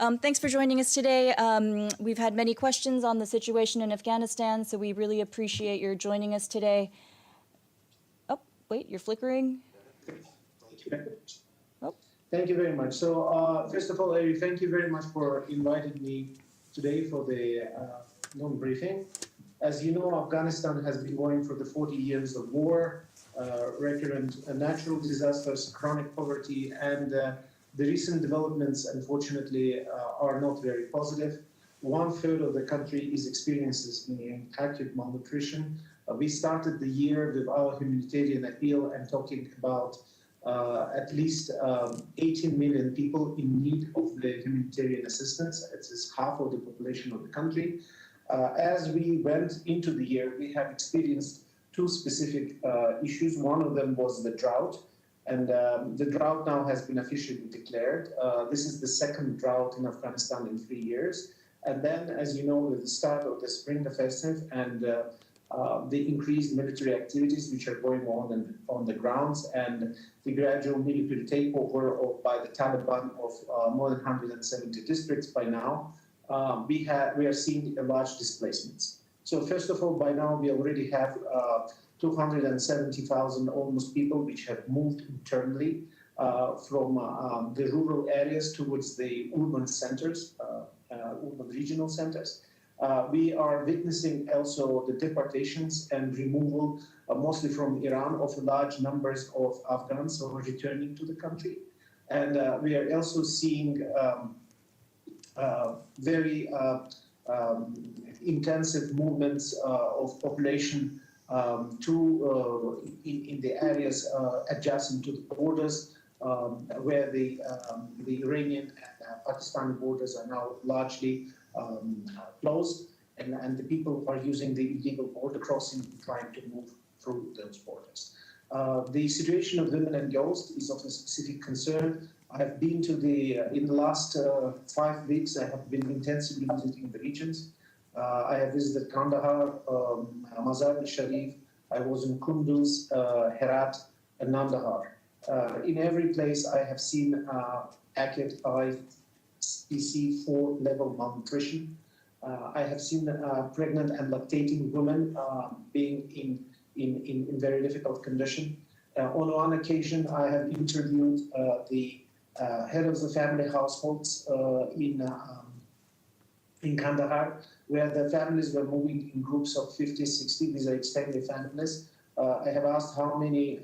Thanks for joining us today. We've had many questions on the situation in Afghanistan, so we really appreciate your joining us today. Oh, wait, you're flickering. Oh. Thank you very much. So first of all, Ari, thank you very much for inviting me today for the long briefing. As you know, Afghanistan has been going for the 40 years of war, recurrent natural disasters, chronic poverty, and the recent developments, unfortunately, are not very positive. 1/3 of the country is experiencing acute malnutrition. We started the year with our humanitarian appeal and talking about at least 18 million people in need of the humanitarian assistance. It is half of the population of the country. As we went into the year, we have experienced two specific issues. One of them was the drought. And the drought now has been officially declared. This is the second drought in Afghanistan in 3 years. And then, as you know, with the start of the spring offensive and the increased military activities which are going on the grounds and the gradual military takeover by the Taliban of more than 170 districts by now, we are seeing a large displacements. So first of all, by now we already have 270,000 almost people which have moved internally from the rural areas towards the urban centers, urban regional centers. We are witnessing also the deportations and removal, mostly from Iran, of large numbers of Afghans who are returning to the country. And we are also seeing very intensive movements of population in the areas adjacent to the borders, where the Iranian and Pakistani borders are now largely closed, and the people are using the illegal border crossing, trying to move through those borders. The situation of women and girls is of a specific concern. I have been to in the last 5 weeks, I have been intensively visiting the regions. I have visited Kandahar, Mazar-e-Sharif. I was in Kunduz, Herat, and Nandahar. In every place, I have seen acute IPC4 level malnutrition. I have seen pregnant and lactating women being in very difficult condition. On one occasion, I have interviewed the head of the family households in Kandahar, where the families were moving in groups of 50, 60. These are extended families. I have asked how many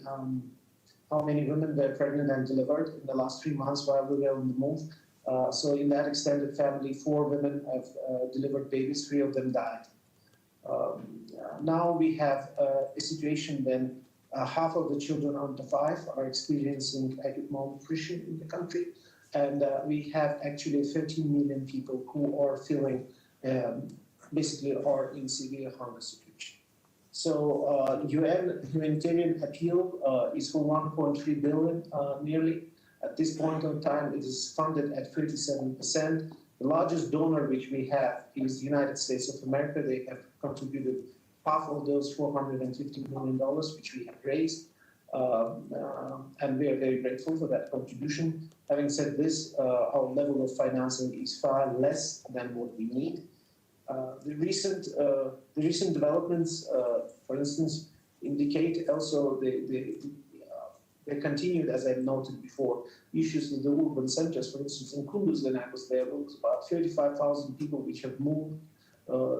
women were pregnant and delivered in the last 3 months while we were on the move. So in that extended family, 4 women have delivered babies, 3 of them died. Now we have a situation when half of the children under 5 are experiencing acute malnutrition in the country. And we have actually 13 million people who are feeling basically are in severe hunger situation. So UN humanitarian appeal is for 1.3 billion nearly. At this point in time, it is funded at 37%. The largest donor which we have is the United States of America. They have contributed half of those $450 million which we have raised. And we are very grateful for that contribution. Having said this, our level of financing is far less than what we need. The recent developments, for instance, indicate also they continued, as I noted before, issues with the urban centers. For instance, in Kunduz, when I was there, it was about 35,000 people which have moved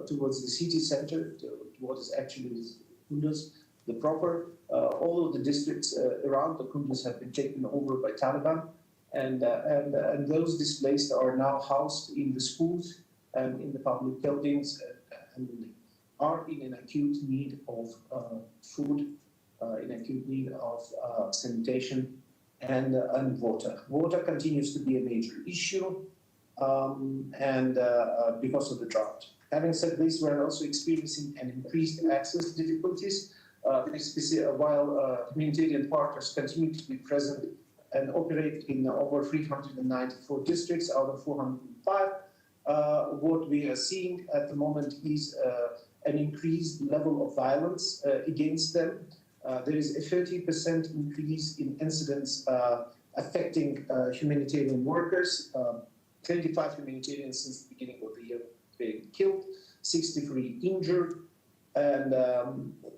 towards the city center, to what is actually Kunduz, the proper. All of the districts around the Kunduz have been taken over by Taliban, and those displaced are now housed in the schools and in the public buildings, and are in an acute need of food, in acute need of sanitation and water. Water continues to be a major issue, and because of the drought. Having said this, we're also experiencing an increased access difficulties. While humanitarian partners continue to be present and operate in over 394 districts out of 405, what we are seeing at the moment is an increased level of violence against them. There is a 30% increase in incidents affecting humanitarian workers, 25 humanitarians since the beginning of the year being killed, 63 injured, and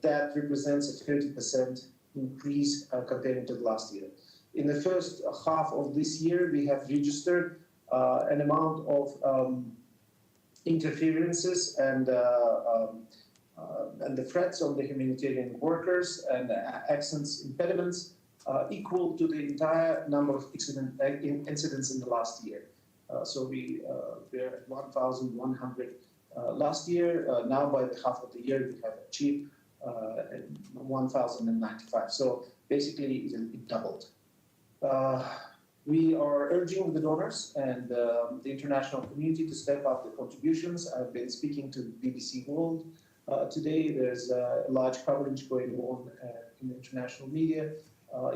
that represents a 30% increase compared to last year. In the first half of this year, we have registered an amount of interferences and the threats on the humanitarian workers and access impediments equal to the entire number of incidents in the last year. So we're at 1,100 last year. Now by the half of the year, we have achieved 1,095. So basically, it doubled. We are urging the donors and the international community to step up the contributions. I've been speaking to BBC World today. There's a large coverage going on in the international media.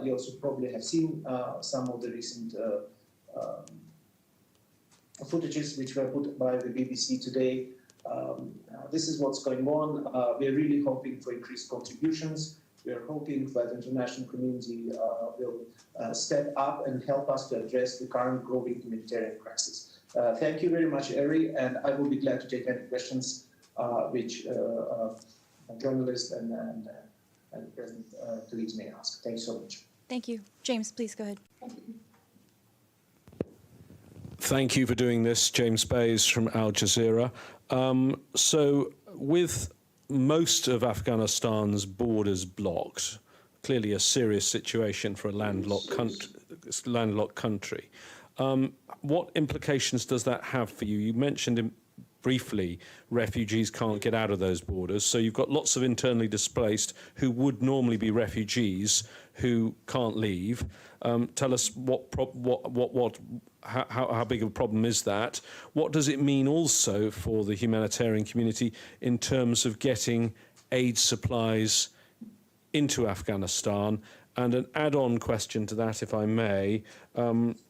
You also probably have seen some of the recent footages which were put by the BBC today. This is what's going on. We're really hoping for increased contributions. We're hoping that the international community will step up and help us to address the current growing humanitarian crisis. Thank you very much, Eri, and I will be glad to take any questions which journalists and President colleagues may ask. Thank you so much. Thank you. James, please go ahead. Thank you for doing this, James Bays from Al Jazeera. So with most of Afghanistan's borders blocked, clearly a serious situation for a landlocked country. What implications does that have for you? You mentioned briefly refugees can't get out of those borders, so you've got lots of internally displaced who would normally be refugees who can't leave. Tell us how big of a problem is that? What does it mean also for the humanitarian community in terms of getting aid supplies into Afghanistan? And an add-on question to that, if I may,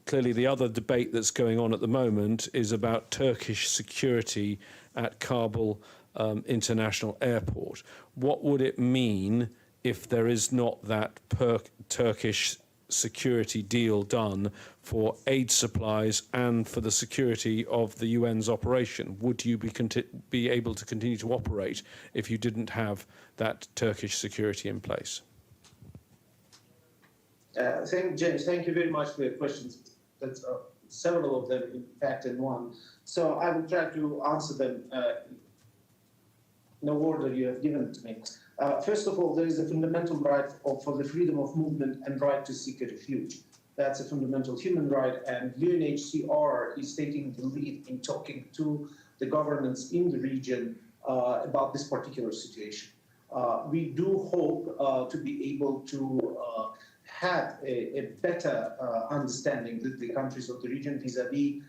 clearly the other debate that's going on at the moment is about Turkish security at Kabul International Airport. What would it mean if there is not that Turkish security deal done for aid supplies and for the security of the UN's operation? Would you be able to continue to operate if you didn't have that Turkish security in place? James, thank you very much for your questions. That's several of them, in fact, in one. So I will try to answer them in the order you have given to me. First of all, there is a fundamental right for the freedom of movement and right to seek a refuge. That's a fundamental human right, and UNHCR is taking the lead in talking to the governments in the region about this particular situation. We do hope to be able to have a better understanding with the countries of the region vis-a-vis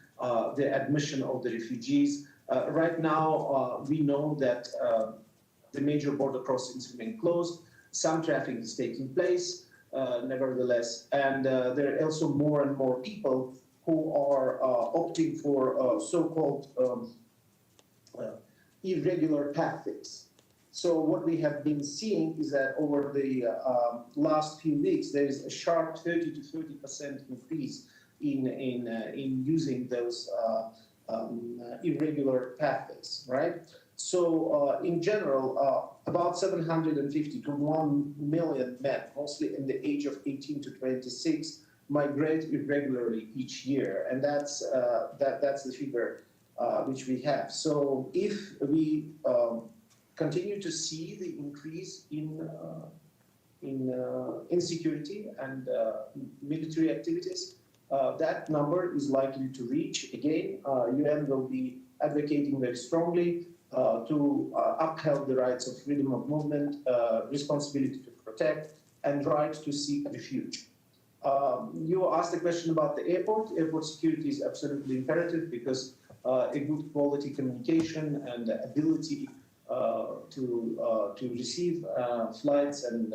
the admission of the refugees. Right now, we know that the major border crossings remain closed. Some traffic is taking place, nevertheless, and there are also more and more people who are opting for so-called irregular pathways. So what we have been seeing is that over the last few weeks, there is a sharp 30 to 30% increase in using those irregular pathways, right? So in general, about 750 to 1 million men, mostly in the age of 18 to 26, migrate irregularly each year, and that's the figure which we have. So if we continue to see the increase in insecurity and military activities, that number is likely to reach again. UN will be advocating very strongly to uphold the rights of freedom of movement, responsibility to protect, and right to seek refuge. You asked a question about the airport. Airport security is absolutely imperative because a good quality communication and ability to receive flights and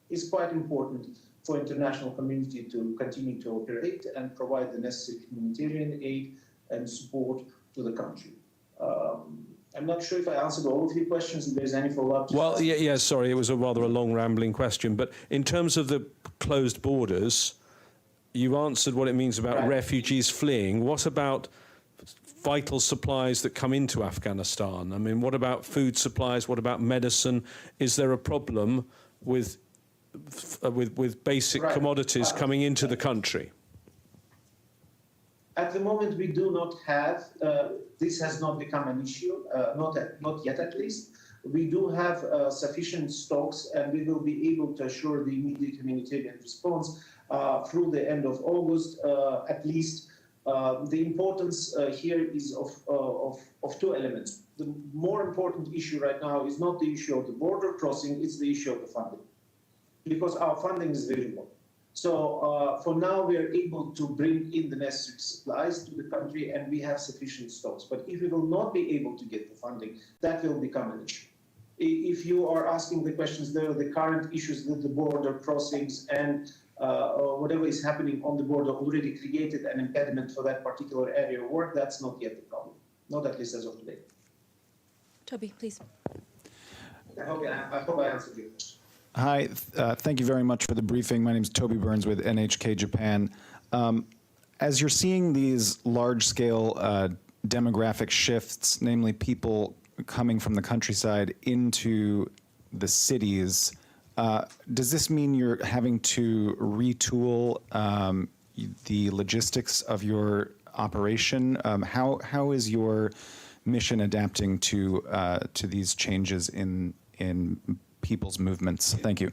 is quite important for international community to continue to operate and provide the necessary humanitarian aid and support to the country. I'm not sure if I answered all of your questions. If there's any follow-up. Well, yeah, sorry, it was a rather long, rambling question. But in terms of the closed borders, you answered what it means about refugees fleeing. What about vital supplies that come into Afghanistan? I mean, what about food supplies? What about medicine? Is there a problem with basic commodities coming into the country? At the moment, we do not have, this has not become an issue, not yet at least. We do have sufficient stocks, and we will be able to assure the immediate humanitarian response through the end of August, at least. The importance here is of two elements. The more important issue right now is not the issue of the border crossing, it's the issue of the funding, because our funding is very low. So for now, we are able to bring in the necessary supplies to the country, and we have sufficient stocks. But if we will not be able to get the funding, that will become an issue. If you are asking the questions there, the current issues with the border crossings and whatever is happening on the border already created an impediment for that particular area of work, that's not yet the problem, not at least as of today. Toby, please. I hope I answered your question. Hi, thank you very much for the briefing. My name is Toby Burns with NHK Japan. As you're seeing these large-scale demographic shifts, namely people coming from the countryside into the cities, does this mean you're having to retool the logistics of your operation? How is your mission adapting to these changes in people's movements? Thank you.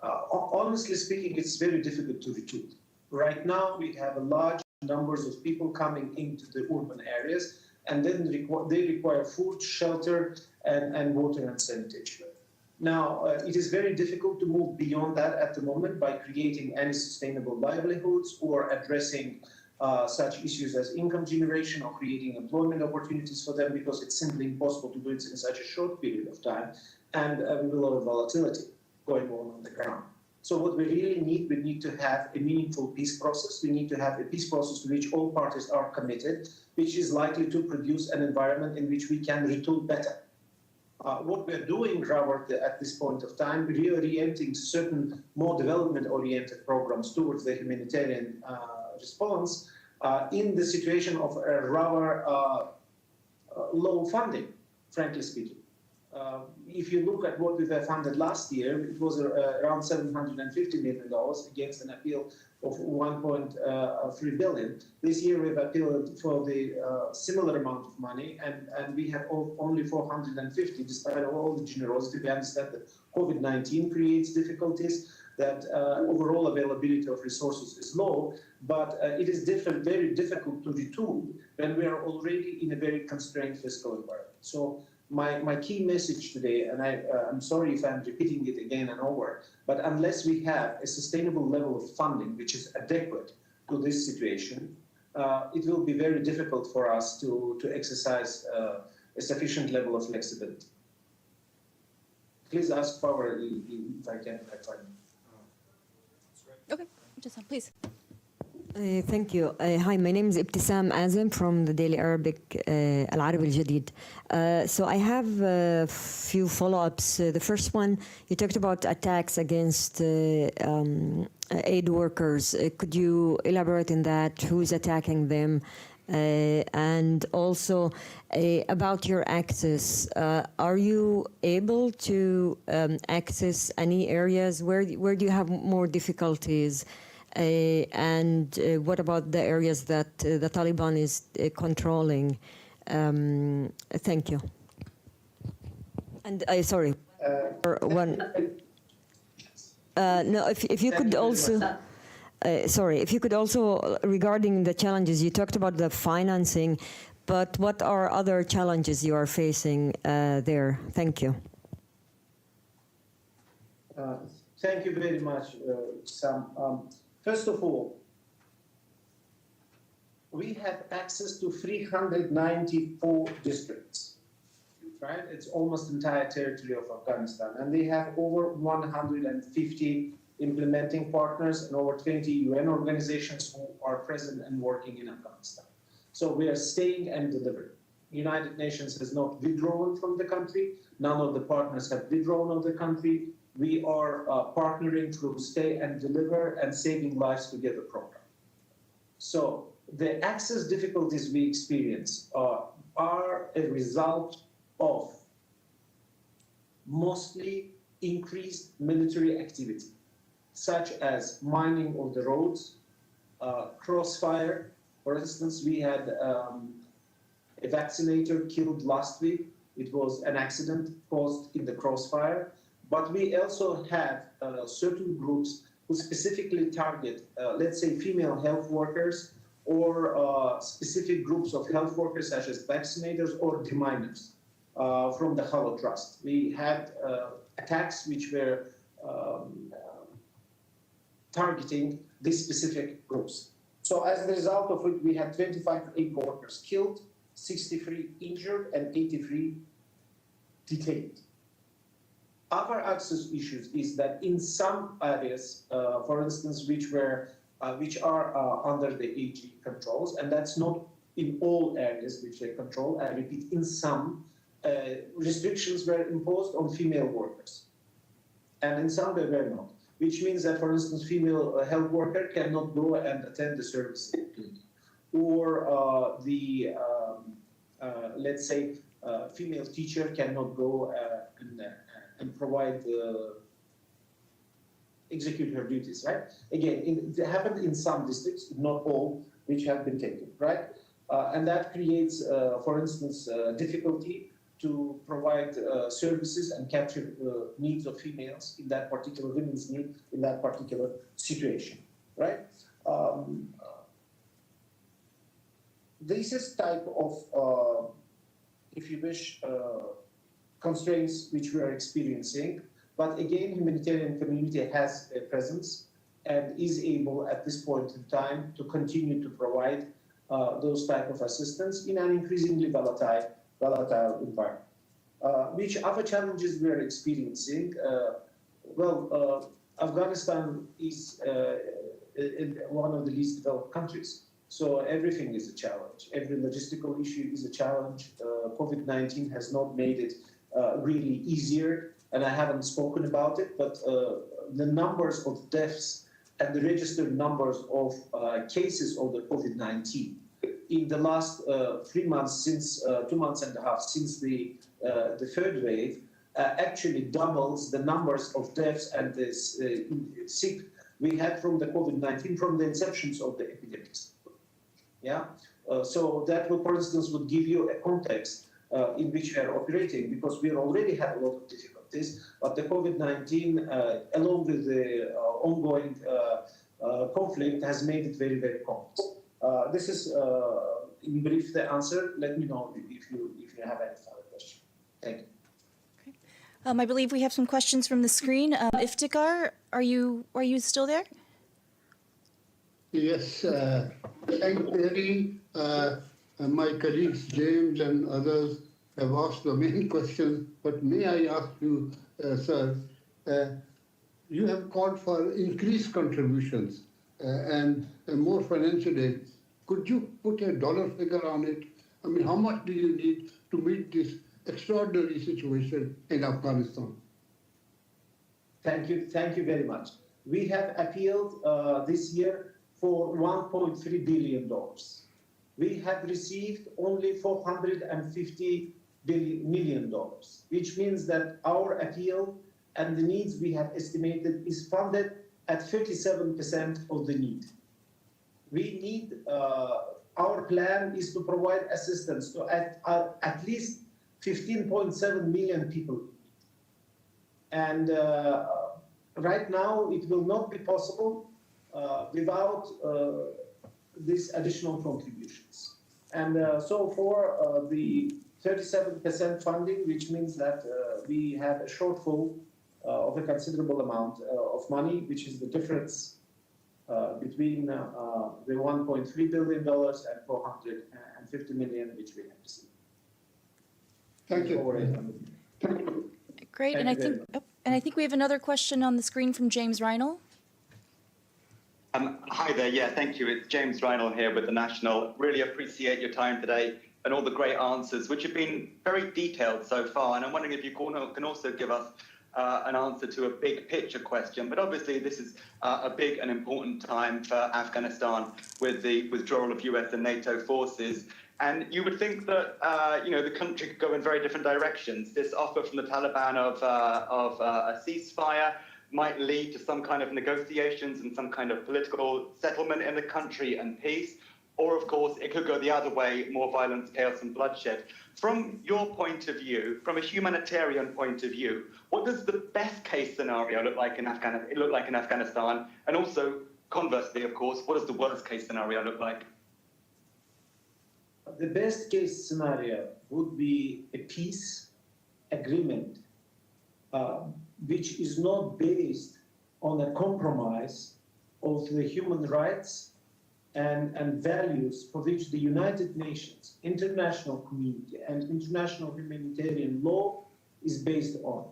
Honestly speaking, it's very difficult to retool. Right now, we have a large numbers of people coming into the urban areas, and then they require food, shelter, and water and sanitation. Now, it is very difficult to move beyond that at the moment by creating any sustainable livelihoods or addressing such issues as income generation or creating employment opportunities for them, because it's simply impossible to do it in such a short period of time and with a lot of volatility going on the ground. So what we really need, we need to have a meaningful peace process. We need to have a peace process to which all parties are committed, which is likely to produce an environment in which we can retool better. What we're doing, Robert, at this point of time, we're reorienting certain more development-oriented programs towards the humanitarian response in the situation of a rather low funding, frankly speaking. If you look at what we were funded last year, it was around $750 million against an appeal of $1.3 billion. This year we've appealed for the similar amount of money, and we have only 450, despite all the generosity. We understand that COVID-19 creates difficulties, that overall availability of resources is low, but it is very difficult to retool when we are already in a very constrained fiscal environment. So my key message today, and I'm sorry if I'm repeating it again and over, but unless we have a sustainable level of funding which is adequate to this situation, it will be very difficult for us to exercise a sufficient level of flexibility. Please ask Power if I can. Okay, just please. Thank you. Hi, my name is Ibtisam Azim from the Daily Arabic Al Arabi Al Jadid. So I have a few follow-ups. The first one, you talked about attacks against aid workers. Could you elaborate on that? Who is attacking them? And also about your access. Are you able to access any areas? Where do you have more difficulties? And what about the areas that the Taliban is controlling? Thank you. And sorry, one. No, if you could also. Sorry, if you could also, regarding the challenges, you talked about the financing, but what are other challenges you are facing there? Thank you. Thank you very much, Sam. First of all, we have access to 394 districts, right? It's almost entire territory of Afghanistan, and they have over 150 implementing partners and over 20 UN organizations who are present and working in Afghanistan. So we are staying and delivering. United Nations has not withdrawn from the country. None of the partners have withdrawn of the country. we are partnering through Stay and Deliver and Saving Lives Together program. So the access difficulties we experience are a result of mostly increased military activity, such as mining of the roads, crossfire. For instance, we had a vaccinator killed last week. It was an accident caused in the crossfire. But we also have certain groups who specifically target, let's say, female health workers or specific groups of health workers such as vaccinators or deminers from the Hollow Trust. We had attacks which were targeting these specific groups. So as a result of it, we had 25 aid workers killed, 63 injured, and 83 detained. Other access issues is that in some areas, for instance, which are under the AG controls, and that's not in all areas which they control. I repeat, in some restrictions were imposed on female workers, and in some they were not. Which means that, for instance, female health worker cannot go and attend the service, or let's say, female teacher cannot go and provide execute her duties, right? Again, it happened in some districts, not all, which have been taken, right? And that creates, for instance, difficulty to provide services and capture needs of females in that particular women's need in that particular situation, right? This is type of, if you wish, constraints which we are experiencing. But again, humanitarian community has a presence and is able at this point in time to continue to provide those type of assistance in an increasingly volatile environment. Which other challenges we are experiencing? Afghanistan is one of the least developed countries. So everything is a challenge. Every logistical issue is a challenge. COVID-19 has not made it really easier, and I haven't spoken about it, but the numbers of deaths and the registered numbers of cases of the COVID-19 in the last 3 months, since 2 months and a half since the third wave, actually doubles the numbers of deaths and the sick we had from the COVID-19 from the inceptions of the epidemics. Yeah, so that will, for instance, would give you a context in which we are operating, because we already have a lot of difficulties, but the COVID-19, along with the ongoing conflict, has made it very, very complex. This is, in brief, the answer. Let me know if you have any further question. Thank you. I believe we have some questions from the screen. Iftikhar, are you still there? Yes, thank you, Terry. My colleagues James and others have asked the main question, but may I ask you, sir, you have called for increased contributions and more financial aid. Could you put a dollar figure on it? I mean, how much do you need to meet this extraordinary situation in Afghanistan? Thank you very much. We have appealed this year for $1.3 billion. We have received only $450 million, which means that our appeal and the needs we have estimated is funded at 37% of the need. We need, our plan is to provide assistance to at least 15.7 million people. And right now, it will not be possible without these additional contributions. And so for the 37% funding, which means that we have a shortfall of a considerable amount of money, which is the difference between the $1.3 billion and $450 million which we have received. Thank you. Great, and I think we have another question on the screen from James Reinl. Hi there. Yeah, thank you. It's James Reinl here with the National. Really appreciate your time today and all the great answers, which have been very detailed so far. And I'm wondering if you can also give us an answer to a big picture question, but obviously this is a big and important time for Afghanistan with the withdrawal of US and NATO forces. And you would think that the country could go in very different directions. This offer from the Taliban of a ceasefire might lead to some kind of negotiations and some kind of political settlement in the country and peace. Or, of course, it could go the other way, more violence, chaos, and bloodshed. From your point of view, from a humanitarian point of view, what does the best case scenario look like in Afghanistan? And also, conversely, of course, what does the worst case scenario look like? The best case scenario would be a peace agreement, which is not based on a compromise of the human rights and values for which the United Nations, international community, and international humanitarian law is based on.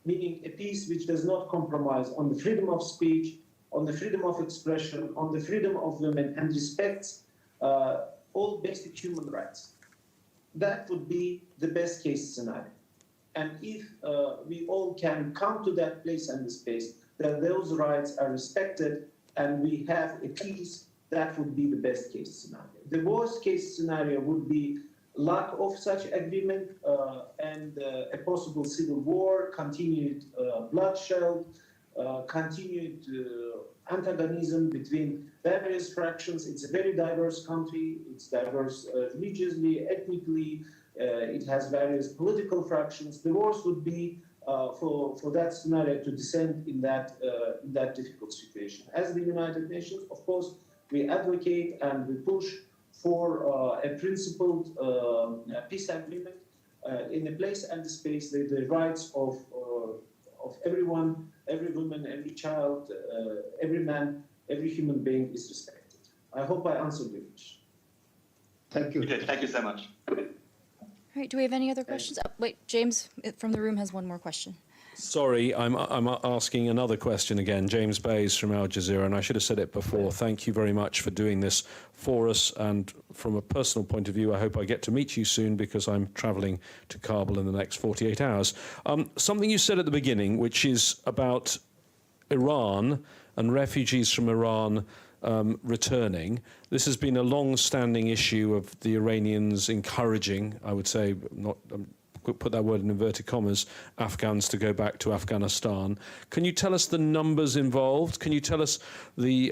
Meaning a peace which does not compromise on the freedom of speech, on the freedom of expression, on the freedom of women, and respects all basic human rights. That would be the best case scenario. And if we all can come to that place and the space, that those rights are respected and we have a peace, that would be the best case scenario. The worst case scenario would be lack of such agreement and a possible civil war, continued bloodshed, continued antagonism between various fractions. It's a very diverse country. It's diverse religiously, ethnically. It has various political fractions. The worst would be for that scenario to descend in that difficult situation. As the United Nations, of course, we advocate and we push for a principled peace agreement in a place and the space that the rights of everyone, every woman, every child, every man, every human being is respected. I hope I answered your question. Thank you. You did. Thank you so much. All right, do we have any other questions? Oh, wait, James from the room has one more question. Sorry, I'm asking another question again. James Bays from Al Jazeera, and I should have said it before. Thank you very much for doing this for us. And from a personal point of view, I hope I get to meet you soon because I'm travelling to Kabul in the next 48 hours. Something you said at the beginning, which is about Iran and refugees from Iran returning. This has been a long-standing issue of the Iranians encouraging, I would say, not put that word in inverted commas, Afghans to go back to Afghanistan. Can you tell us the numbers involved? Can you tell us the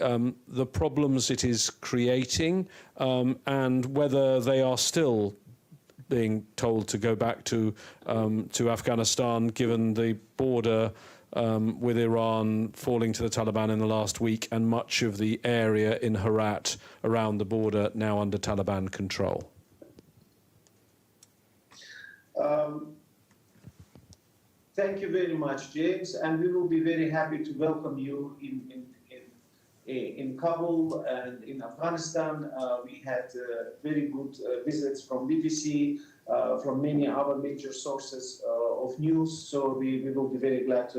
problems it is creating and whether they are still being told to go back to Afghanistan, given the border with Iran falling to the Taliban in the last week and much of the area in Herat around the border now under Taliban control? Thank you very much, James, and we will be very happy to welcome you in Kabul and in Afghanistan. We had very good visits from BBC, from many other major sources of news, so we will be very glad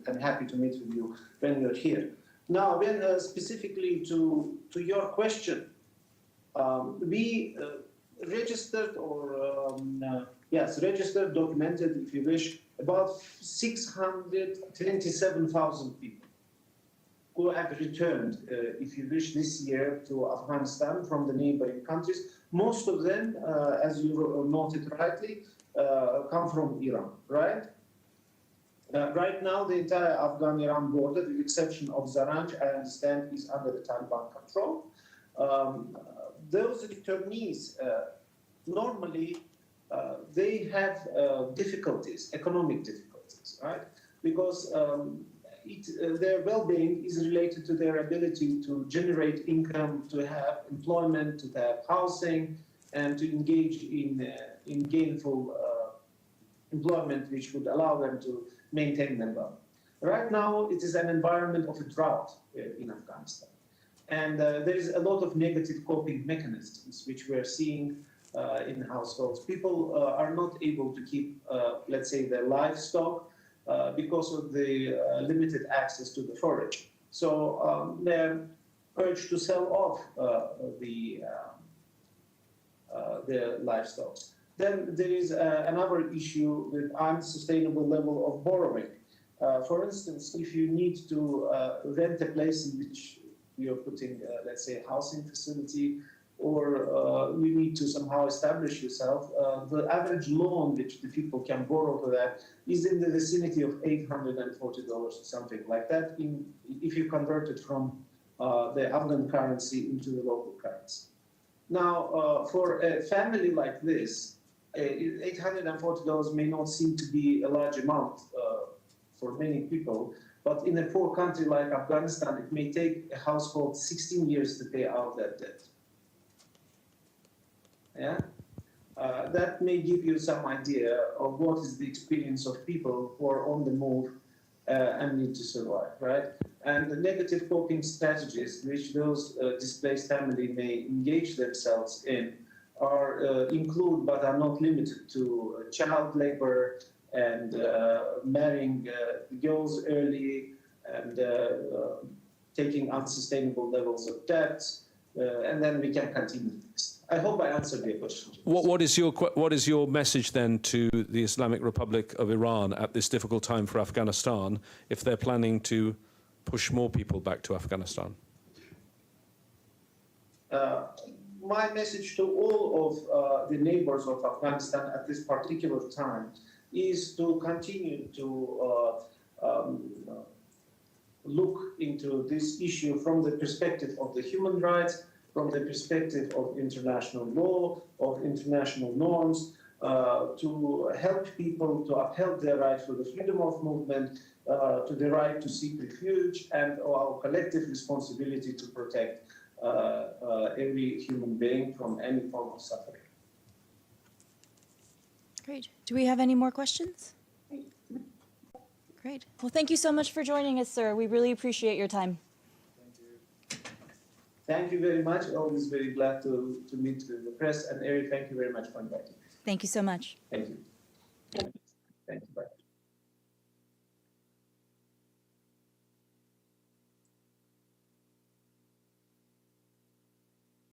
and happy to meet with you when you're here. Now, when specifically to your question, we registered registered, documented, if you wish, about 627,000 people who have returned, if you wish, this year to Afghanistan from the neighboring countries. Most of them, as you noted rightly, come from Iran, right? Right now, the entire Afghan-Iran border, with the exception of Zaranj, I understand, is under the Taliban control. Those returnees, normally, they have difficulties, economic difficulties, right? Because their well-being is related to their ability to generate income, to have employment, to have housing, and to engage in gainful employment, which would allow them to maintain them well. Right now, it is an environment of a drought in Afghanistan. And there is a lot of negative coping mechanisms, which we're seeing in households. People are not able to keep, let's say, their livestock because of the limited access to the forage. So they're urged to sell off their livestock. Then there is another issue with unsustainable level of borrowing. For instance, if you need to rent a place in which you're putting, let's say, a housing facility, or you need to somehow establish yourself, the average loan which the people can borrow for that is in the vicinity of $840 or something like that, if you convert it from the Afghan currency into the local currency. Now, for a family like this, $840 may not seem to be a large amount for many people, but in a poor country like Afghanistan, it may take a household 16 years to pay out that debt. Yeah, that may give you some idea of what is the experience of people who are on the move and need to survive, right? And the negative coping strategies which those displaced family may engage themselves in are include but are not limited to child labor and marrying girls early and taking unsustainable levels of debt, and then we can continue this. I hope I answered your question. What is your message then to the Islamic Republic of Iran at this difficult time for Afghanistan, if they're planning to push more people back to Afghanistan? My message to all of the neighbors of Afghanistan at this particular time is to continue to look into this issue from the perspective of the human rights, from the perspective of international law, of international norms, to help people to uphold their right for the freedom of movement, to the right to seek refuge, and our collective responsibility to protect every human being from any form of suffering. Great. Do we have any more questions? Great. Well, thank you so much for joining us, sir. We really appreciate your time. Thank you very much. Always very glad to meet with the press. And Eric, thank you very much for inviting me. Thank you so much. Thank you. Thank you. Bye.